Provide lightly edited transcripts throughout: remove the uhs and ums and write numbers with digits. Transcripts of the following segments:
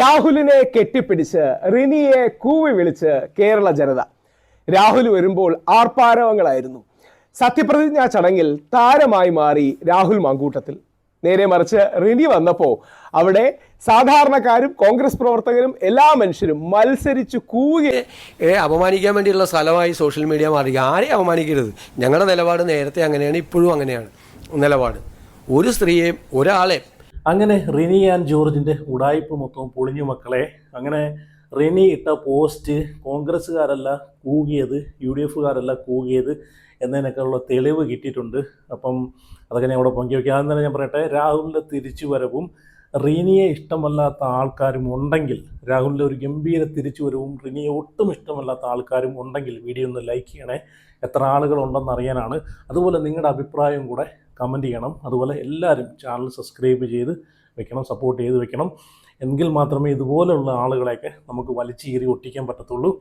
രാഹുലിനെ കെട്ടിപ്പിടിച്ച് റിനിയെ കൂവി വിളിച്ച് കേരള ജനത. രാഹുൽ വരുമ്പോൾ ആർപ്പാരവങ്ങളായിരുന്നു. സത്യപ്രതിജ്ഞാ ചടങ്ങിൽ താരമായി മാറി രാഹുൽ മാങ്കൂട്ടത്തിൽ. നേരെ മറിച്ച് റിനി വന്നപ്പോൾ അവിടെ സാധാരണക്കാരും കോൺഗ്രസ് പ്രവർത്തകരും എല്ലാ മനുഷ്യരും മത്സരിച്ച് അപമാനിക്കാൻ വേണ്ടിയുള്ള സ്ഥലമായി സോഷ്യൽ മീഡിയ മാറി. ആരെയും അപമാനിക്കരുത്. ഞങ്ങളുടെ നിലപാട് നേരത്തെ അങ്ങനെയാണ്, ഇപ്പോഴും അങ്ങനെയാണ് നിലപാട്. ഒരു സ്ത്രീയെയും ഒരാളെ അങ്ങനെ റിനി ആൻഡ് ജോർജിൻ്റെ ഉടായ്പ മൊത്തം പൊളിഞ്ഞു മക്കളെ. അങ്ങനെ റിനി ഇട്ട പോസ്റ്റ് കോൺഗ്രസ്സുകാരല്ല കൂകിയത്, UDFകാരല്ല കൂകിയത് എന്നതിനൊക്കെയുള്ള തെളിവ് കിട്ടിയിട്ടുണ്ട്. അപ്പം അതൊക്കെ ഞാൻ ഇവിടെ പങ്കുവയ്ക്കാം. ആദ്യം തന്നെ ഞാൻ പറയട്ടെ, രാഹുലിൻ്റെ തിരിച്ചു വരവും റിനിയെ ഇഷ്ടമല്ലാത്ത ആൾക്കാരും ഉണ്ടെങ്കിൽ, രാഹുലിൻ്റെ ഒരു ഗംഭീര തിരിച്ചു വരവും റിനിയെ ഒട്ടും ഇഷ്ടമല്ലാത്ത ആൾക്കാരും ഉണ്ടെങ്കിൽ വീഡിയോ ഒന്ന് ലൈക്ക് ചെയ്യണേ. എത്ര ആളുകളുണ്ടെന്ന് അറിയാനാണ്. അതുപോലെ നിങ്ങളുടെ അഭിപ്രായം കൂടെ കമൻറ്റ് ചെയ്യണം. അതുപോലെ എല്ലാവരും ചാനൽ സബ്സ്ക്രൈബ് ചെയ്ത് വെക്കണം, സപ്പോർട്ട് ചെയ്ത് വെക്കണം. എങ്കിൽ മാത്രമേ ഇതുപോലെയുള്ള ആളുകളെയൊക്കെ നമുക്ക് വലിച്ചീറി ഒട്ടിക്കാൻ പറ്റത്തുള്ളൂ.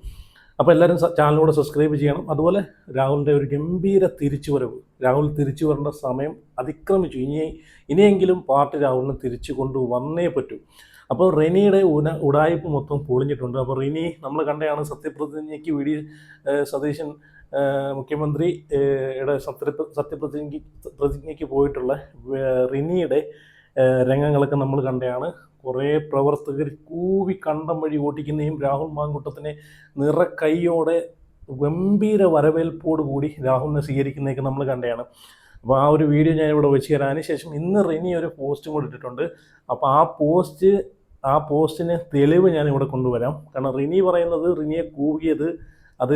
അപ്പോൾ എല്ലാവരും ചാനലിലൂടെ സബ്സ്ക്രൈബ് ചെയ്യണം. അതുപോലെ രാഹുലിൻ്റെ ഒരു ഗംഭീര തിരിച്ചുവരവ്, രാഹുൽ തിരിച്ചു വരേണ്ട സമയം അതിക്രമിച്ചു. ഇനിയെങ്കിലും പാർട്ടി രാഹുലിനെ തിരിച്ചു കൊണ്ടുവന്നേ പറ്റൂ. അപ്പോൾ റിനിയുടെ ഉടായ്പ മൊത്തം പൊളിഞ്ഞിട്ടുണ്ട്. അപ്പോൾ റിനി നമ്മൾ കണ്ടതാണ് സത്യപ്രതിജ്ഞയ്ക്ക് സതീശൻ മുഖ്യമന്ത്രിയുടെ സത്യപ്രതിജ്ഞയ്ക്ക് പോയിട്ടുള്ള റിനിയുടെ രംഗങ്ങളൊക്കെ നമ്മൾ കണ്ടതാണ്. കുറേ പ്രവർത്തകർ കൂവി കണ്ടം വഴി ഓട്ടിക്കുന്നതും രാഹുൽ മാങ്കൂട്ടത്തിനെ നിറക്കൈയോടെ ഗംഭീര വരവേൽപ്പോടുകൂടി രാഹുലിനെ സ്വീകരിക്കുന്നതൊക്കെ നമ്മൾ കണ്ടതാണ്. അപ്പോൾ ആ ഒരു വീഡിയോ ഞാൻ ഇവിടെ വെച്ച് തരാം. അതിനുശേഷം ഇന്ന് റിനി ഒരു പോസ്റ്റും കൂടെ ഇട്ടിട്ടുണ്ട്. അപ്പോൾ ആ പോസ്റ്റിന് തെളിവ് ഞാൻ ഇവിടെ കൊണ്ടുവരാം. കാരണം റിനി പറയുന്നത് റിനിയെ കൂവിയത് അത്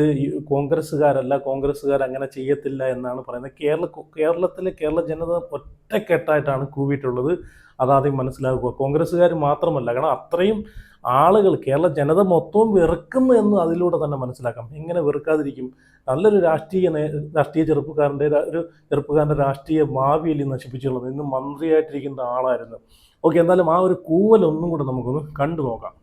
കോൺഗ്രസ്സുകാരല്ല, കോൺഗ്രസ്സുകാർ അങ്ങനെ ചെയ്യത്തില്ല എന്നാണ് പറയുന്നത്. കേരള ജനത ഒറ്റക്കെട്ടായിട്ടാണ് കൂവിയിട്ടുള്ളത്. അതാദ്യം മനസ്സിലാക്കുക. കോൺഗ്രസ്സുകാർ മാത്രമല്ല, കാരണം അത്രയും ആളുകൾ കേരള ജനത മൊത്തവും വെറുക്കുന്നു എന്ന് അതിലൂടെ തന്നെ മനസ്സിലാക്കാം. എങ്ങനെ വെറുക്കാതിരിക്കും? നല്ലൊരു രാഷ്ട്രീയ ചെറുപ്പക്കാരൻ്റെ രാഷ്ട്രീയ ഭാവിയിൽ നശിപ്പിച്ചുള്ളത്. ഇന്ന് മന്ത്രിയായിട്ടിരിക്കുന്ന ആളായിരുന്നു. ഓക്കെ, എന്തായാലും ആ ഒരു കൂവലൊന്നും കൂടെ നമുക്കൊന്ന് കണ്ടു നോക്കാം.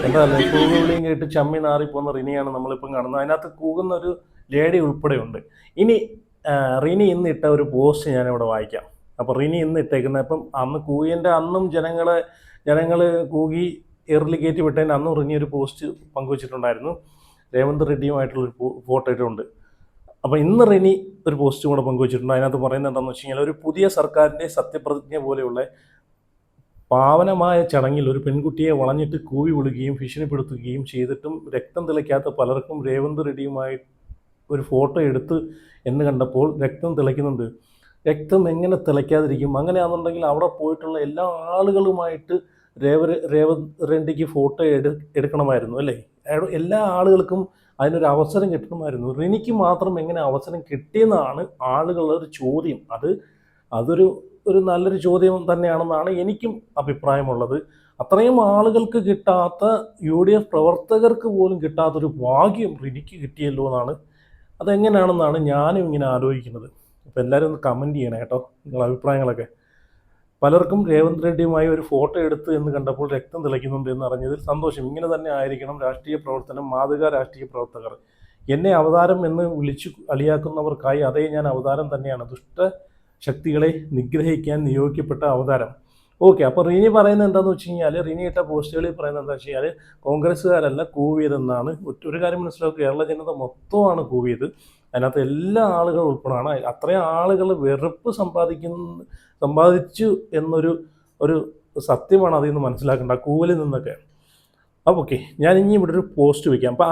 എന്തായാലും കൂകുവിളിയും കേട്ട് ചമ്മി നാറിപ്പോന്ന റിനിയാണ് നമ്മളിപ്പം കാണുന്നത്. അതിനകത്ത് കൂകുന്ന ഒരു ലേഡി ഉൾപ്പെടെയുണ്ട്. ഇനി റിനി ഇന്ന് ഇട്ട ഒരു പോസ്റ്റ് ഞാനിവിടെ വായിക്കാം. അപ്പോൾ റിനി ഇന്ന് ഇട്ടേക്കുന്നത്, ഇപ്പം അന്ന് കൂകിൻ്റെ അന്നും ജനങ്ങൾ കൂകി എയറിൽ കയറ്റി വിട്ടതിന് അന്നും റിനി ഒരു പോസ്റ്റ് പങ്കുവച്ചിട്ടുണ്ടായിരുന്നു. രേവന്ത് റെഡ്ഡിയുമായിട്ടുള്ളൊരു ഫോട്ടോ ഇട്ടുണ്ട്. അപ്പോൾ ഇന്ന് റിനി ഒരു പോസ്റ്റ് കൂടെ പങ്കുവച്ചിട്ടുണ്ട്. അതിനകത്ത് പറയുന്നത് എന്താണെന്ന് വെച്ച് കഴിഞ്ഞാൽ, ഒരു പുതിയ സർക്കാരിൻ്റെ സത്യപ്രതിജ്ഞ പോലെയുള്ള പാവനമായ ചടങ്ങിൽ ഒരു പെൺകുട്ടിയെ വളഞ്ഞിട്ട് കൂവി വിളുകയും ഭീഷണിപ്പെടുത്തുകയും ചെയ്തിട്ടും രക്തം തിളയ്ക്കാത്ത പലർക്കും രേവന്ത് റെഡ്ഡിയുമായി ഒരു ഫോട്ടോ എടുത്ത് എന്ന് കണ്ടപ്പോൾ രക്തം തിളയ്ക്കുന്നുണ്ട്. രക്തം എങ്ങനെ തിളയ്ക്കാതിരിക്കും? അങ്ങനെയാണെന്നുണ്ടെങ്കിൽ അവിടെ പോയിട്ടുള്ള എല്ലാ ആളുകളുമായിട്ട് രേവന്ത് റെഡ്ഡിക്ക് ഫോട്ടോ എടുക്കണമായിരുന്നു അല്ലേ? എല്ലാ ആളുകൾക്കും അതിനൊരു അവസരം കിട്ടണമായിരുന്നു. റിനിക്ക് മാത്രം എങ്ങനെ അവസരം കിട്ടിയെന്നാണ് ആളുകളുടെ ഒരു ചോദ്യം. അതൊരു നല്ലൊരു ചോദ്യം തന്നെയാണെന്നാണ് എനിക്കും അഭിപ്രായമുള്ളത്. അത്രയും ആളുകൾക്ക് കിട്ടാത്ത, UDF പ്രവർത്തകർക്ക് പോലും കിട്ടാത്തൊരു ഭാഗ്യം റിനിക്ക് കിട്ടിയല്ലോ എന്നാണ്. അതെങ്ങനെയാണെന്നാണ് ഞാനും ഇങ്ങനെ ആലോചിക്കുന്നത്. അപ്പോൾ എല്ലാവരും ഒന്ന് കമൻറ്റ് ചെയ്യണേ കേട്ടോ, നിങ്ങളുടെ അഭിപ്രായങ്ങളൊക്കെ. പലർക്കും രേവന്ത് റെഡ്ഡിയുമായി ഒരു ഫോട്ടോ എടുത്ത് എന്ന് കണ്ടപ്പോൾ രക്തം തിളയ്ക്കുന്നുണ്ട് എന്ന് അറിഞ്ഞതിൽ സന്തോഷം. ഇങ്ങനെ തന്നെ ആയിരിക്കണം രാഷ്ട്രീയ പ്രവർത്തനം. മാതൃകാ രാഷ്ട്രീയ പ്രവർത്തകർ. എന്നെ അവതാരം എന്ന് വിളിച്ചു കളിയാക്കുന്നവർക്കായി അതേ ഞാൻ അവതാരം തന്നെയാണ്. ശക്തികളെ നിഗ്രഹിക്കാൻ നിയോഗിക്കപ്പെട്ട അവതാരം. ഓക്കെ, അപ്പോൾ റിനി പറയുന്നത് എന്താണെന്ന് വെച്ച് കഴിഞ്ഞാൽ, റിനി ഇട്ട പോസ്റ്റുകളിൽ പറയുന്നത് എന്താ വെച്ച് കഴിഞ്ഞാൽ, കോൺഗ്രസ്സുകാരല്ല കൂവിയതെന്നാണ്. ഒരു കാര്യം മനസ്സിലാക്കുക, കേരള ജനത മൊത്തമാണ് കൂവിയത്. അതിനകത്ത് എല്ലാ ആളുകളും ഉൾപ്പെടാണ്. അത്രയും ആളുകൾ വെറുപ്പ് സമ്പാദിച്ചു എന്നൊരു സത്യമാണ് അതിൽ നിന്ന് മനസ്സിലാക്കേണ്ട, ആ കൂവലിൽ നിന്നൊക്കെ. അപ്പോൾ ഓക്കെ, ഞാൻ ഇനി ഇവിടെ ഒരു പോസ്റ്റ് വയ്ക്കാം. അപ്പോൾ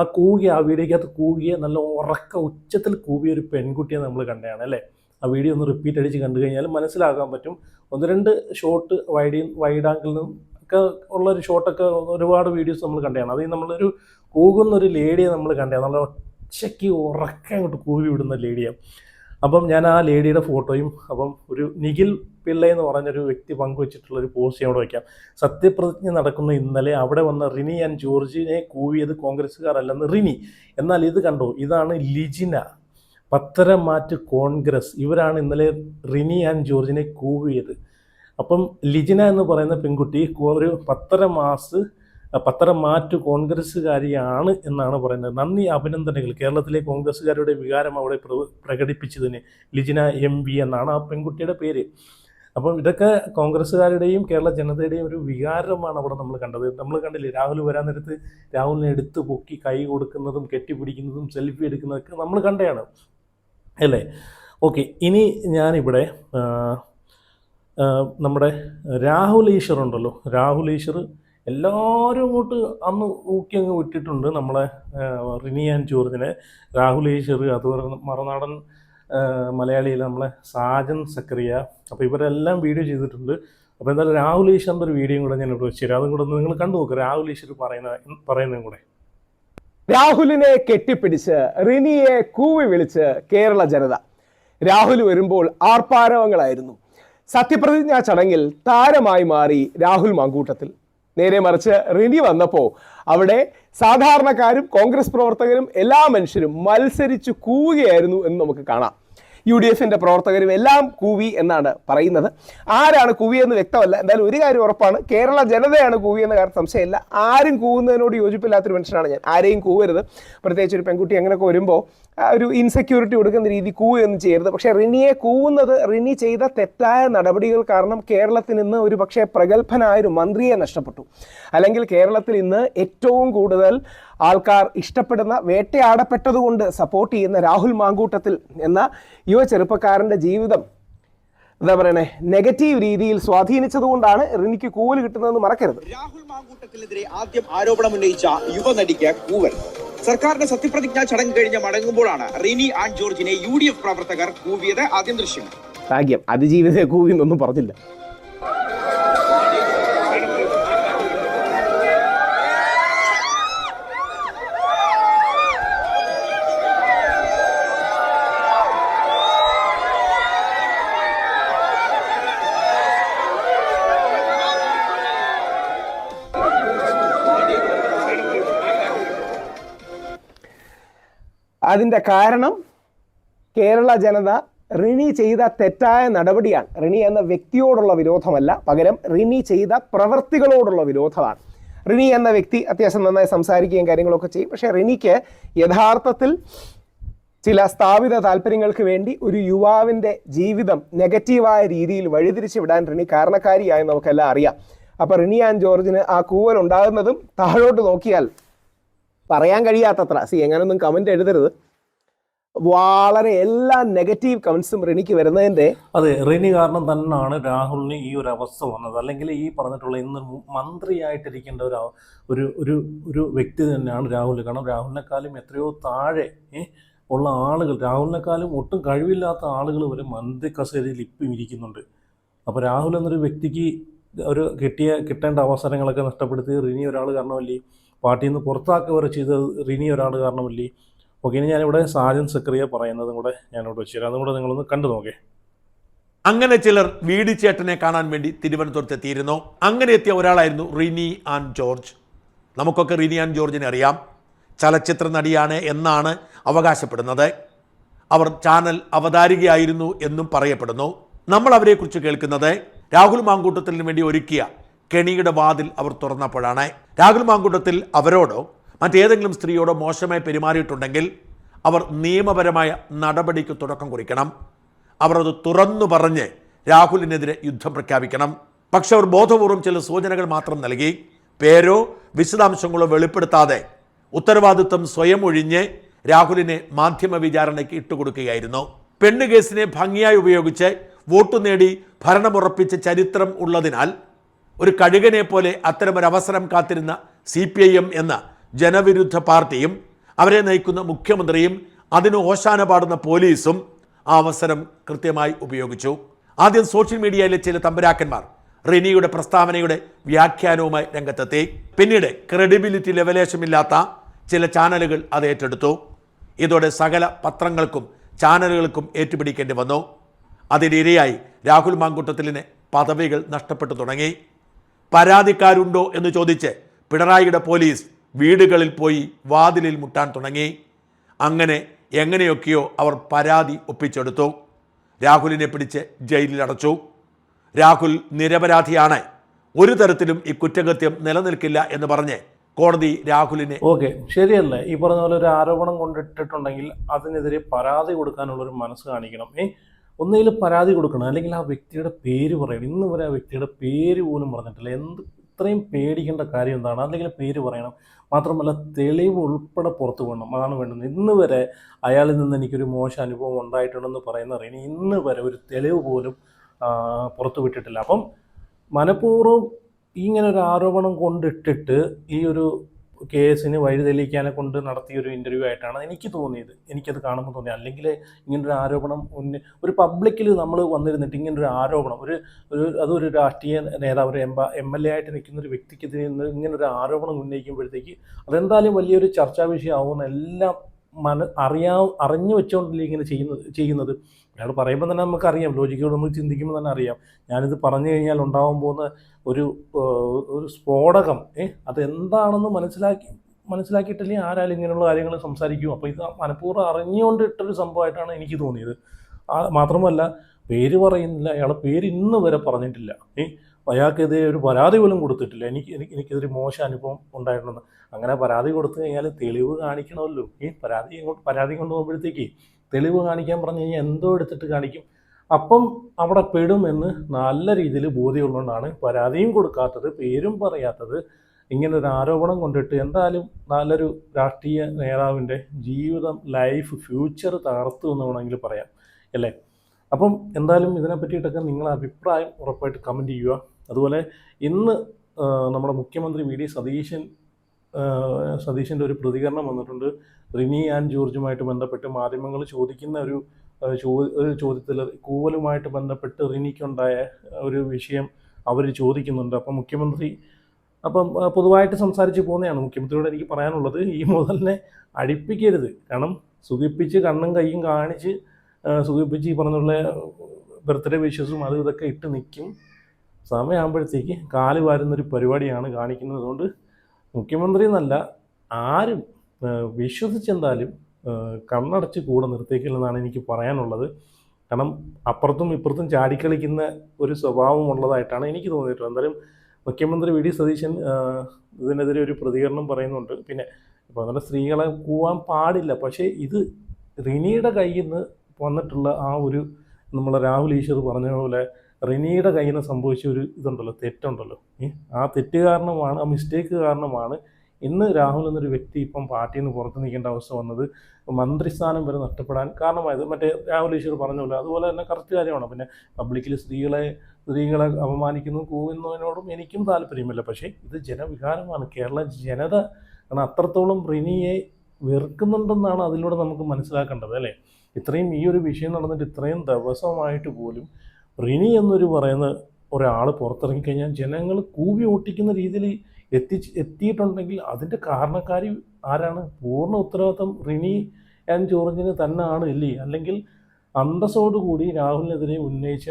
ആ വീഡിയോക്കകത്ത് കൂകിയ നല്ല ഉറക്ക ഉച്ചത്തിൽ കൂവിയ ഒരു പെൺകുട്ടിയെ നമ്മൾ കണ്ടതാണ് അല്ലേ? ആ വീഡിയോ ഒന്ന് റിപ്പീറ്റ് അടിച്ച് കണ്ടു കഴിഞ്ഞാൽ മനസ്സിലാക്കാൻ പറ്റും. 1-2 ഷോട്ട് വൈഡ് ആംഗിളിൽ ഒക്കെ ഉള്ളൊരു ഷോട്ടൊക്കെ ഒരുപാട് വീഡിയോസ് നമ്മൾ കണ്ടതാണ്. അതിൽ നമ്മളൊരു കൂകുന്നൊരു ലേഡിയെ നമ്മൾ കണ്ടതാണ്. നല്ല ഉച്ചയ്ക്ക് ഉറക്കെ അങ്ങോട്ട് കൂവി വിടുന്ന ലേഡിയാണ്. അപ്പം ഞാൻ ആ ലേഡിയുടെ ഫോട്ടോയും അപ്പം ഒരു നിഖിൽ പിള്ള എന്ന് പറഞ്ഞൊരു വ്യക്തി പങ്കുവച്ചിട്ടുള്ളൊരു പോസ്റ്റ് അവിടെ വയ്ക്കാം. സത്യപ്രതിജ്ഞ നടക്കുന്ന ഇന്നലെ അവിടെ വന്ന റിനി ആൻഡ് ജോർജിനെ കൂവിയത് കോൺഗ്രസ്സുകാരല്ലെന്ന് റിനി. എന്നാൽ ഇത് കണ്ടോ, ഇതാണ് ലിജിന, പത്തരമാറ്റ് കോൺഗ്രസ്. ഇവരാണ് ഇന്നലെ റിനി ആൻഡ് ജോർജിനെ കൂവിയത്. അപ്പം ലിജിന എന്ന് പറയുന്ന പെൺകുട്ടി ഒരു പത്തരമാറ്റ് കോൺഗ്രസ്സുകാരിയാണ് എന്നാണ് പറയുന്നത്. നന്ദി, അഭിനന്ദനങ്ങൾ. കേരളത്തിലെ കോൺഗ്രസ്സുകാരുടെ വികാരം അവിടെ പ്രകടിപ്പിച്ചതിന് ലിജിന MB എന്നാണ് ആ പെൺകുട്ടിയുടെ പേര്. അപ്പം ഇതൊക്കെ കോൺഗ്രസ്സുകാരുടെയും കേരള ജനതയുടെയും ഒരു വികാരമാണ് അവിടെ നമ്മൾ കണ്ടത്. നമ്മൾ കണ്ടില്ലേ, രാഹുൽ വരാൻ നേരത്ത് രാഹുലിനെ എടുത്ത് പൊക്കി കൈ കൊടുക്കുന്നതും കെട്ടിപ്പിടിക്കുന്നതും സെൽഫി എടുക്കുന്നതൊക്കെ നമ്മൾ കണ്ടതാണ് അല്ലേ? ഓക്കെ, ഇനി ഞാനിവിടെ നമ്മുടെ രാഹുൽ ഈശ്വർ ഉണ്ടല്ലോ, രാഹുൽ ഈശ്വർ എല്ലാവരും അങ്ങോട്ട് അന്ന് ഊക്കി അങ്ങ് വിട്ടിട്ടുണ്ട് നമ്മളെ റിനി ആൻഡ് ജോർജിനെ. രാഹുൽ ഈശ്വർ, അതുപോലെ മറുനാടൻ മലയാളിയിൽ നമ്മളെ സാജൻ സക്കറിയ, അപ്പോൾ ഇവരെല്ലാം വീഡിയോ ചെയ്തിട്ടുണ്ട്. അപ്പോൾ എന്തായാലും രാഹുൽ ഈശ്വറിൻ്റെ ഒരു വീഡിയോയും കൂടെ ഞാൻ ഇവിടെ വെച്ചുതരാം. അതും കൂടെ നിങ്ങൾ കണ്ടു നോക്കുക, രാഹുൽ ഈശ്വർ പറയുന്നതും കൂടെ. രാഹുലിനെ കെട്ടിപ്പിടിച്ച് റിനിയെ കൂവി വിളിച്ച് കേരള ജനത. രാഹുൽ വരുമ്പോൾ ആർപ്പാരവങ്ങളായിരുന്നു. സത്യപ്രതിജ്ഞാ ചടങ്ങിൽ താരമായി മാറി രാഹുൽ മാങ്കൂട്ടത്തിൽ. നേരെ മറിച്ച് റിനി വന്നപ്പോൾ അവിടെ സാധാരണക്കാരും കോൺഗ്രസ് പ്രവർത്തകരും എല്ലാ മനുഷ്യരും മത്സരിച്ച് കൂവുകയായിരുന്നു എന്ന് നമുക്ക് കാണാം. UDFന്റെ പ്രവർത്തകരും എല്ലാം കൂവി എന്നാണ് പറയുന്നത്. ആരാണ് കൂവിയെന്ന് വ്യക്തമല്ല. എന്തായാലും ഒരു കാര്യം ഉറപ്പാണ്, കേരള ജനതയാണ് കൂവിയെന്ന കാര്യം സംശയമില്ല. ആരും കൂവുന്നതിനോട് യോജിപ്പില്ലാത്തൊരു മനുഷ്യനാണ് ഞാൻ. ആരെയും കൂവരുത്, പ്രത്യേകിച്ച് ഒരു പെൺകുട്ടി അങ്ങനെയൊക്കെ വരുമ്പോൾ ഒരു ഇൻസെക്യൂരിറ്റി കൊടുക്കുന്ന രീതി കൂവുകയൊന്നും ചെയ്യരുത്. പക്ഷേ റിനിയെ കൂവുന്നത് റിനി ചെയ്ത തെറ്റായ നടപടികൾ കാരണം കേരളത്തിൽ ഇന്ന് ഒരു പക്ഷേ പ്രഗത്ഭനായൊരു മന്ത്രിയെ നഷ്ടപ്പെട്ടു. അല്ലെങ്കിൽ കേരളത്തിൽ ഇന്ന് ഏറ്റവും കൂടുതൽ ആൾക്കാർ ഇഷ്ടപ്പെടുന്ന, വേട്ടയാടപ്പെട്ടതുകൊണ്ട് സപ്പോർട്ട് ചെയ്യുന്ന രാഹുൽ മാങ്കൂട്ടത്തിൽ എന്ന യുവ ചെറുപ്പക്കാരൻ്റെ ജീവിതം എന്താ പറയണേ, നെഗറ്റീവ് രീതിയിൽ സ്വാധീനിച്ചതുകൊണ്ടാണ് റിനിക്ക് കൂവൽ കിട്ടുന്നതെന്ന് മറക്കരുത്. രാഹുൽ മാങ്കൂട്ടത്തിനെതിരെ ആദ്യം ആരോപണം ഉന്നയിച്ച യുവനടിക്ക് കൂവൽ. സർക്കാരിന്റെ സത്യപ്രതിജ്ഞാ ചടങ്ങ് കഴിഞ്ഞ് മടങ്ങുമ്പോഴാണ് റിനി ആൻഡ് ജോർജിനെ UDF പ്രവർത്തകർ കൂവിയത്. ആദ്യം ദൃശ്യങ്ങൾ. ഭാഗ്യം, അതിജീവിതയെ കൂവി എന്നൊന്നും പറഞ്ഞില്ല. അതിൻ്റെ കാരണം കേരള ജനത റിനി ചെയ്ത തെറ്റായ നടപടിയാണ്. റിനി എന്ന വ്യക്തിയോടുള്ള വിരോധമല്ല, പകരം റിനി ചെയ്ത പ്രവൃത്തികളോടുള്ള വിരോധമാണ്. റിനി എന്ന വ്യക്തി അത്യാവശ്യം നന്നായി സംസാരിക്കുകയും കാര്യങ്ങളൊക്കെ ചെയ്യും. പക്ഷേ റിനിക്ക് യഥാർത്ഥത്തിൽ ചില സ്ഥാപിത താല്പര്യങ്ങൾക്ക് വേണ്ടി ഒരു യുവാവിൻ്റെ ജീവിതം നെഗറ്റീവായ രീതിയിൽ വഴിതിരിച്ചു വിടാൻ റിനി കാരണക്കാരിയായി നമുക്കെല്ലാം അറിയാം. അപ്പോൾ റിനി ആൻഡ് ജോർജിന് ആ കൂവൽ ഉണ്ടാകുന്നതും താഴോട്ട് നോക്കിയാൽ പറയാൻ കഴിയാത്തത്ര, എങ്ങനെയൊന്നും കമൻറ്റ് എഴുതരുത്, വളരെ എല്ലാ നെഗറ്റീവ് കമൻസും റിനിക്ക് വരുന്നതിൻ്റെ. അതെ, റിനി കാരണം തന്നെയാണ് രാഹുലിന് ഈ ഒരു അവസ്ഥ വന്നത്. അല്ലെങ്കിൽ ഈ പറഞ്ഞിട്ടുള്ള ഇന്ന് മന്ത്രിയായിട്ടിരിക്കേണ്ട ഒരു വ്യക്തി തന്നെയാണ് രാഹുൽ. കാരണം രാഹുലിനെക്കാളും എത്രയോ താഴെ ഉള്ള ആളുകൾ, രാഹുലിനെക്കാളും ഒട്ടും കഴിവില്ലാത്ത ആളുകൾ വരെ മന്ത്രി കസേരയിൽ ഇപ്പം ഇരിക്കുന്നുണ്ട്. അപ്പോൾ രാഹുൽ എന്നൊരു വ്യക്തിക്ക് ഒരു കിട്ടേണ്ട അവസരങ്ങളൊക്കെ നഷ്ടപ്പെടുത്തി റിനി ഒരാൾ കാരണമല്ലേ, പാർട്ടിയിൽ നിന്ന് പുറത്താക്കുക വരെ ചെയ്ത റിനി ഒരാൾ കാരണമല്ലേ. ഓക്കെ, ഇനി ഞാനിവിടെ സാജൻ സക്രിയ പറയുന്നതും കൂടെ ഞാനിവിടെ വെച്ചുതരാം. അതും കൂടെ നിങ്ങളൊന്ന് കണ്ടു നോക്കേ. അങ്ങനെ ചിലർ വീടി ചേട്ടനെ കാണാൻ വേണ്ടി തിരുവനന്തപുരത്ത് എത്തിയിരുന്നു. അങ്ങനെ എത്തിയ ഒരാളായിരുന്നു റിനി ആൻഡ് ജോർജ്. നമുക്കൊക്കെ റിനി ആൻഡ് ജോർജിനെ അറിയാം. ചലച്ചിത്ര നടിയാണ് എന്നാണ് അവകാശപ്പെടുന്നത്. അവർ ചാനൽ അവതാരികയായിരുന്നു എന്നും പറയപ്പെടുന്നു. നമ്മൾ അവരെക്കുറിച്ച് കേൾക്കുന്നത് രാഹുൽ മാങ്കൂട്ടത്തിന് വേണ്ടി ഒരുക്കിയ കെണിയുടെ വാതിൽ അവർ തുറന്നപ്പോഴാണ്. രാഹുൽ മാങ്കൂട്ടത്തിൽ അവരോടോ മറ്റേതെങ്കിലും സ്ത്രീയോടോ മോശമായി പെരുമാറിയിട്ടുണ്ടെങ്കിൽ അവർ നിയമപരമായ നടപടിക്ക് തുടക്കം കുറിക്കണം. അവർ അത് തുറന്നു പറഞ്ഞ് രാഹുലിനെതിരെ യുദ്ധം പ്രഖ്യാപിക്കണം. പക്ഷെ അവർ ബോധപൂർവം ചില സൂചനകൾ മാത്രം നൽകി പേരോ വിശദാംശങ്ങളോ വെളിപ്പെടുത്താതെ ഉത്തരവാദിത്വം സ്വയം ഒഴിഞ്ഞ് രാഹുലിനെ മാധ്യമ വിചാരണയ്ക്ക് ഇട്ടുകൊടുക്കുകയായിരുന്നു. പെണ്ണ് കേസിനെ ഭംഗിയായി ഉപയോഗിച്ച് വോട്ട് നേടി ഭരണമുറപ്പിച്ച ചരിത്രം ഉള്ളതിനാൽ ഒരു കഴുകനെ പോലെ അത്തരമൊരവസരം കാത്തിരുന്ന CPIM എന്ന ജനവിരുദ്ധ പാർട്ടിയും അവരെ നയിക്കുന്ന മുഖ്യമന്ത്രിയും അതിന് ഓശാന പാടുന്ന പോലീസും ആ അവസരം കൃത്യമായി ഉപയോഗിച്ചു. ആദ്യം സോഷ്യൽ മീഡിയയിലെ ചില തമ്പുരാക്കന്മാർ റിനിയുടെ പ്രസ്താവനയുടെ വ്യാഖ്യാനവുമായി രംഗത്തെത്തി. പിന്നീട് ക്രെഡിബിലിറ്റി ലെവലേശമില്ലാത്ത ചില ചാനലുകൾ അത് ഏറ്റെടുത്തു. ഇതോടെ സകല പത്രങ്ങൾക്കും ചാനലുകൾക്കും ഏറ്റുപിടിക്കേണ്ടി വന്നു. അതിനിരയായി രാഹുൽ മാങ്കൂട്ടത്തിലിന് പദവികൾ നഷ്ടപ്പെട്ടു തുടങ്ങി. പരാതിക്കാരുണ്ടോ എന്ന് ചോദിച്ച് പിണറായിയുടെ പോലീസ് വീടുകളിൽ പോയി വാതിലിൽ മുട്ടാൻ തുടങ്ങി. അങ്ങനെ എങ്ങനെയൊക്കെയോ അവർ പരാതി ഒപ്പിച്ചെടുത്തു. രാഹുലിനെ പിടിച്ച് ജയിലിൽ അടച്ചു. രാഹുൽ നിരപരാധിയാണ്, ഒരു തരത്തിലും ഈ കുറ്റകൃത്യം നിലനിൽക്കില്ല എന്ന് പറഞ്ഞ് കോടതി രാഹുലിനെ ഓക്കെ ശരിയല്ലേ, ഈ പറഞ്ഞ പോലെ ഒരു ആരോപണം കൊണ്ടിട്ടിട്ടുണ്ടെങ്കിൽ അതിനെതിരെ പരാതി കൊടുക്കാനുള്ളൊരു മനസ്സ് കാണിക്കണം. ഒന്നുകിൽ പരാതി കൊടുക്കണം, അല്ലെങ്കിൽ ആ വ്യക്തിയുടെ പേര് പറയണം. ഇന്ന് വരെ ആ വ്യക്തിയുടെ പേര് പോലും പറഞ്ഞിട്ടില്ല. ഇത്രയും പേടിക്കേണ്ട കാര്യം എന്താണ്? അല്ലെങ്കിൽ പേര് പറയണം, മാത്രമല്ല തെളിവ് ഉൾപ്പെടെ പുറത്തു കൊണ്ടണം. അതാണ് വേണ്ടത്. ഇന്ന് വരെ അയാളിൽ നിന്ന് എനിക്കൊരു മോശം അനുഭവം ഉണ്ടായിട്ടുണ്ടെന്ന് പറയുന്ന റിനി ഇന്ന് വരെ ഒരു തെളിവ് പോലും പുറത്തു വിട്ടിട്ടില്ല. അപ്പം മനഃപൂർവ്വം ഇങ്ങനെ ഒരു ആരോപണം കൊണ്ടിട്ടിട്ട് ഈ ഒരു കേസിന് വഴിതെളിയിക്കാനെ കൊണ്ട് നടത്തിയൊരു ഇൻ്റർവ്യൂ ആയിട്ടാണ് എനിക്ക് തോന്നിയത്. എനിക്കത് കാണുമ്പോൾ തോന്നി. അല്ലെങ്കിൽ ഇങ്ങനൊരു ആരോപണം ഒരു പബ്ലിക്കിൽ നമ്മൾ വന്നിരുന്നിട്ട് ഇങ്ങനൊരു ആരോപണം അതൊരു രാഷ്ട്രീയ നേതാവ്, ഒരു MLA ആയിട്ട് നിൽക്കുന്ന ഒരു വ്യക്തിക്കെതിരെ ഇങ്ങനൊരു ആരോപണം ഉന്നയിക്കുമ്പോഴത്തേക്ക് അതെന്തായാലും വലിയൊരു ചർച്ചാ വിഷയമാവുമെന്ന് എല്ലാം അറിഞ്ഞു വെച്ചുകൊണ്ടല്ലേ ഇങ്ങനെ ചെയ്യുന്നത്. അയാൾ പറയുമ്പോൾ തന്നെ നമുക്കറിയാം, ലോജിക്കോട് നമ്മൾ ചിന്തിക്കുമ്പോൾ തന്നെ അറിയാം, ഞാനിത് പറഞ്ഞു കഴിഞ്ഞാൽ ഉണ്ടാവാൻ പോകുന്ന ഒരു സ്ഫോടകം അതെന്താണെന്ന് മനസ്സിലാക്കിയിട്ടില്ലേ ആരാലും ഇങ്ങനെയുള്ള കാര്യങ്ങൾ സംസാരിക്കും. അപ്പോൾ ഇത് മനഃപൂർവ്വം അറിഞ്ഞുകൊണ്ട് ഇട്ടൊരു സംഭവമായിട്ടാണ് എനിക്ക് തോന്നിയത്. മാത്രമല്ല പേര് പറയുന്നില്ല, അയാളെ പേര് ഇന്ന് വരെ പറഞ്ഞിട്ടില്ല. അയാൾക്കെതിരെ ഒരു പരാതി പോലും കൊടുത്തിട്ടില്ല. എനിക്കെതിരെ മോശം അനുഭവം ഉണ്ടായിട്ടുണ്ടെന്ന്. അങ്ങനെ പരാതി കൊടുത്തു കഴിഞ്ഞാൽ തെളിവ് കാണിക്കണമല്ലോ. പരാതി കൊണ്ടുപോകുമ്പോഴത്തേക്ക് തെളിവ് കാണിക്കാൻ പറഞ്ഞു കഴിഞ്ഞാൽ എന്തോ എടുത്തിട്ട് കാണിക്കും. അപ്പം അവിടെ പെടുമെന്ന് നല്ല രീതിയിൽ ബോധ്യമുള്ളതുകൊണ്ടാണ് പരാതിയും കൊടുക്കാത്തത്, പേരും പറയാത്തത്. ഇങ്ങനൊരു ആരോപണം കൊണ്ടിട്ട് എന്തായാലും നല്ലൊരു രാഷ്ട്രീയ നേതാവിൻ്റെ ജീവിതം, ലൈഫ്, ഫ്യൂച്ചർ തകർത്തു എന്ന് വേണമെങ്കിൽ പറയാം അല്ലേ. അപ്പം എന്തായാലും ഇതിനെ പറ്റിയിട്ടൊക്കെ നിങ്ങളുടെ അഭിപ്രായം ഉറപ്പായിട്ട് കമൻറ്റ് ചെയ്യുക. അതുപോലെ ഇന്ന് നമ്മുടെ മുഖ്യമന്ത്രി VD സതീശൻ്റെ ഒരു പ്രതികരണം വന്നിട്ടുണ്ട്. റിനി ആൻഡ് ജോർജുമായിട്ട് ബന്ധപ്പെട്ട് മാധ്യമങ്ങൾ ചോദിക്കുന്ന ഒരു ചോദ്യത്തിൽ കൂവലുമായിട്ട് ബന്ധപ്പെട്ട് റിനിക്കുണ്ടായ ഒരു വിഷയം അവർ ചോദിക്കുന്നുണ്ട്. അപ്പം മുഖ്യമന്ത്രി പൊതുവായിട്ട് സംസാരിച്ച് പോകുന്നതാണ്. മുഖ്യമന്ത്രിയോട് എനിക്ക് പറയാനുള്ളത്, ഈ മുതലിനെ അടിപ്പിക്കരുത്. കാരണം സുഖിപ്പിച്ച് കണ്ണും കൈയും കാണിച്ച് സുഖിപ്പിച്ച് ഈ പറഞ്ഞുള്ള ബർത്ത്ഡേ വിഷസും അതും ഇതൊക്കെ ഇട്ട് നിൽക്കും. സമയമാകുമ്പോഴത്തേക്ക് കാല് വാരുന്നൊരു പരിപാടിയാണ് കാണിക്കുന്നത്. അതുകൊണ്ട് മുഖ്യമന്ത്രി എന്നല്ല ആരും വിശ്വസിച്ചെന്തായാലും കണ്ണടച്ച് കൂടെ നിർത്തിക്കില്ലെന്നാണ് എനിക്ക് പറയാനുള്ളത്. കാരണം അപ്പുറത്തും ഇപ്പുറത്തും ചാടിക്കളിക്കുന്ന ഒരു സ്വഭാവമുള്ളതായിട്ടാണ് എനിക്ക് തോന്നിയിട്ടുള്ളത്. എന്തായാലും മുഖ്യമന്ത്രി VD സതീശൻ ഇതിനെതിരെ ഒരു പ്രതികരണം പറയുന്നുണ്ട്. പിന്നെ ഇപ്പോൾ അങ്ങനെ സ്ത്രീകളെ കൂവാൻ പാടില്ല, പക്ഷേ ഇത് റിനിയുടെ കയ്യിൽ നിന്ന് വന്നിട്ടുള്ള ആ ഒരു നമ്മളെ രാഹുൽ ഈശ്വർ പറഞ്ഞ പോലെ റിനിയുടെ കയ്യിൽ നിന്ന് സംഭവിച്ച ഒരു ഇതുണ്ടല്ലോ, തെറ്റുണ്ടല്ലോ, ആ തെറ്റ് കാരണമാണ്, ആ മിസ്റ്റേക്ക് കാരണമാണ് ഇന്ന് രാഹുൽ എന്നൊരു വ്യക്തി ഇപ്പം പാർട്ടിയിൽ നിന്ന് പുറത്ത് നിൽക്കേണ്ട അവസ്ഥ വന്നത്, മന്ത്രിസ്ഥാനം വരെ നഷ്ടപ്പെടാൻ കാരണമായത്. മറ്റേ രാഹുൽ ഈശ്വർ പറഞ്ഞല്ലോ, അതുപോലെ തന്നെ കറക്റ്റ് കാര്യമാണ്. പിന്നെ പബ്ലിക്കിൽ സ്ത്രീകളെ അപമാനിക്കുന്നു കൂവുന്നതിനോടും എനിക്കും താല്പര്യമില്ല. പക്ഷേ ഇത് ജനവികാരമാണ്, കേരള ജനത കാരണം അത്രത്തോളം റിനിയെ വെറുക്കുന്നുണ്ടെന്നാണ് അതിലൂടെ നമുക്ക് മനസ്സിലാക്കേണ്ടത് അല്ലേ. ഇത്രയും ഈ ഒരു വിഷയം നടന്നിട്ട് ഇത്രയും ദിവസമായിട്ട് പോലും റിനി എന്നൊരു പറയുന്ന ഒരാൾ പുറത്തിറങ്ങിക്കഴിഞ്ഞാൽ ജനങ്ങൾ കൂവി ഓട്ടിക്കുന്ന രീതിയിൽ എത്തിയിട്ടുണ്ടെങ്കിൽ അതിൻ്റെ കാരണക്കാരി ആരാണ്? പൂർണ്ണ ഉത്തരവാദിത്വം റിനി ആൻഡ് ജോർജിന് തന്നെയാണ് ഇല്ലേ? അല്ലെങ്കിൽ അന്തസ്സോടുകൂടി രാഹുലിനെതിരെ ഉന്നയിച്ച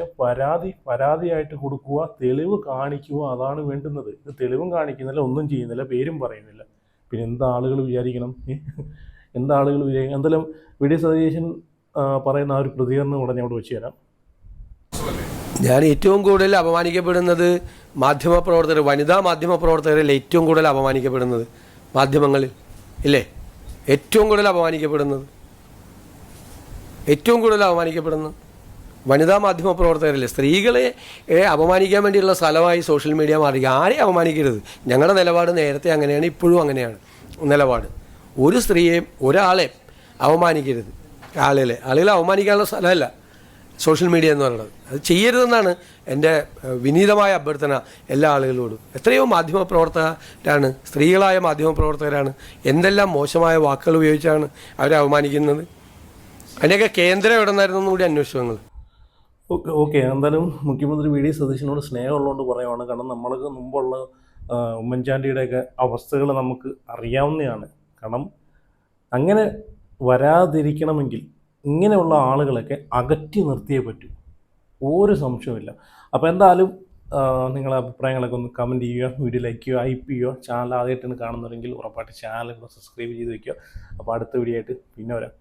പരാതിയായിട്ട് കൊടുക്കുക, തെളിവ് കാണിക്കുക, അതാണ് വേണ്ടുന്നത്. ഇത് തെളിവും കാണിക്കുന്നില്ല, ഒന്നും ചെയ്യുന്നില്ല, പേരും പറയുന്നില്ല. പിന്നെ എന്താളുകൾ വിചാരിക്കണം? എന്തായാലും VD സതീശൻ പറയുന്ന ആ ഒരു പ്രതികരണം ഉടനെ അവിടെ വെച്ച് തരാം. ഞാൻ ഏറ്റവും കൂടുതൽ അപമാനിക്കപ്പെടുന്നത് മാധ്യമപ്രവർത്തകർ, വനിതാ മാധ്യമപ്രവർത്തകരിൽ ഏറ്റവും കൂടുതൽ അപമാനിക്കപ്പെടുന്നത് മാധ്യമങ്ങളിൽ ഇല്ലേ? ഏറ്റവും കൂടുതൽ അപമാനിക്കപ്പെടുന്നത് വനിതാ മാധ്യമപ്രവർത്തകരില്ലേ? സ്ത്രീകളെ അപമാനിക്കാൻ വേണ്ടിയുള്ള സ്ഥലമായി സോഷ്യൽ മീഡിയ മാറി. ആരെയും അപമാനിക്കരുത്. ഞങ്ങളുടെ നിലപാട് നേരത്തെ അങ്ങനെയാണ്, ഇപ്പോഴും അങ്ങനെയാണ് നിലപാട്. ഒരു സ്ത്രീയെയും ഒരാളെയും അപമാനിക്കരുത്. ആളുകളെ അപമാനിക്കാനുള്ള സ്ഥലമല്ല സോഷ്യൽ മീഡിയ എന്ന് പറയുന്നത്. അത് ചെയ്യരുതെന്നാണ് എൻ്റെ വിനീതമായ അഭ്യർത്ഥന എല്ലാ ആളുകളോടും. എത്രയോ മാധ്യമപ്രവർത്തകരാണ്, സ്ത്രീകളായ മാധ്യമപ്രവർത്തകരാണ് എന്തെല്ലാം മോശമായ വാക്കുകൾ ഉപയോഗിച്ചാണ് അവരെ അവമാനിക്കുന്നത്. അതിൻ്റെയൊക്കെ കേന്ദ്രം എവിടെ നിന്നായിരുന്നു കൂടി അന്വേഷിച്ചു. ഓക്കെ എന്തായാലും മുഖ്യമന്ത്രി VD സതീശനോട് സ്നേഹമുള്ളതുകൊണ്ട് പറയുവാണ്. കാരണം നമ്മൾക്ക് മുമ്പുള്ള ഉമ്മൻചാണ്ടിയുടെയൊക്കെ അവസ്ഥകൾ നമുക്ക് അറിയാവുന്നതാണ്. കാരണം അങ്ങനെ വരാതിരിക്കണമെങ്കിൽ ഇങ്ങനെയുള്ള ആളുകളൊക്കെ അകറ്റി നിർത്തിയേ പറ്റൂ, ഒരു സംശയവുമില്ല. അപ്പോൾ എന്തായാലും നിങ്ങളുടെ അഭിപ്രായങ്ങളൊക്കെ ഒന്ന് കമൻറ്റ് ചെയ്യുക, വീഡിയോ ലൈക്ക് ചെയ്യുക, ഹൈപ്പ് ചെയ്യുക. ചാനൽ ആദ്യമായിട്ടാണ് കാണുന്നതെങ്കിൽ ഉറപ്പായിട്ട് ചാനൽ സബ്സ്ക്രൈബ് ചെയ്ത് വയ്ക്കുക. അപ്പോൾ അടുത്ത വീഡിയോ ആയിട്ട് പിന്നെ വരാം.